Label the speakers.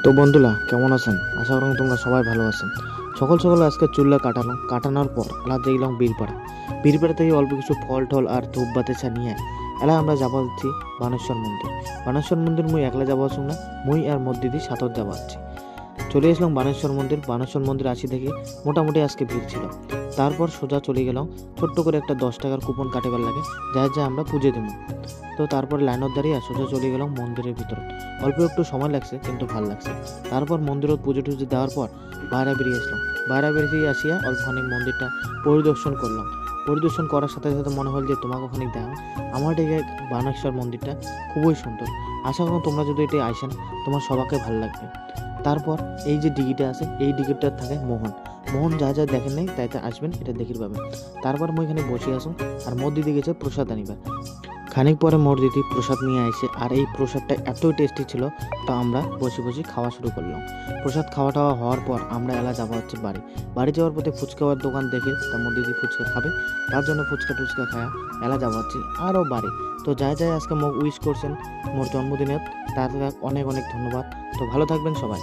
Speaker 1: তো বন্ধুরা কেমন আছেন? আশা করি তোমরা সবাই ভালো আছেন। সকাল সকাল আজকে চুল্লা কাটানোর পর এলা দেখলাম বীরপাড়া থেকে অল্প কিছু ফল টল আর ধূপবাতি নিয়ে এলা আমরা যাবা হচ্ছি বানেশ্বর মন্দির মুই একলা যাবা আছো না, মুই আর মোর দিদি সাথর যাবা হচ্ছি। চলে আসলাম বানেশ্বর মন্দির আসি দেখি মোটামুটি আজকে ভিড় ছিল। তারপর সোজা চলে গেলাম ছোট্ট করে একটা 10 টাকার কুপন কাটেবার লাগে, যা আমরা পুজো দেবো। তো তারপর লাইনত দাঁড়িয়ে সোজা চলে গেলাম মন্দিরের ভিতর। অল্প একটু সময় লাগছে কিন্তু ভালো লাগছে। তারপর মন্দিরত পুজো টুজো দেওয়ার পর বাইরে বেরিয়ে আসিয়া অল্পখানিক মন্দিরটা পরিদর্শন করার সাথে সাথে মনে হল যে তোমাকে ওখানে দেখা আমার দিকে বানেশ্বর মন্দিরটা খুবই সুন্দর। আশা করি তোমরা যদি এটি আইসেন তোমার সবাইকে ভালো লাগবে। তারপর এই যে ডিগিটা আছে এই ডিগিটার থাকে মোহন যা দেখেন নাই তাইতে আসবেন, এটা দেখির পাবেন। তারপর মই এখানে বসে আসুন আর মোর দিদি গেছে প্রসাদ আনিবার। খানিক পরে মোর দিদি প্রসাদ নিয়ে আসে আর এই প্রসাদটা এতই টেস্টি ছিল, তো আমরা বসে খাওয়া শুরু করলাম। প্রসাদ খাওয়া টাওয়া হওয়ার পর আমরা এলা যাওয়া হচ্ছে বাড়ি যাওয়ার পথে ফুচকাওয়ার দোকান দেখে তা মোর দিদি ফুচকা খাবে, তার জন্য ফুচকা টুচকা খায়া এলা যাওয়া হচ্ছে আরও বাড়ি। তো যাই আজকে মোক উইশ করছেন মোর জন্মদিনের, তার অনেক অনেক ধন্যবাদ। তো ভালো থাকবেন সবাই।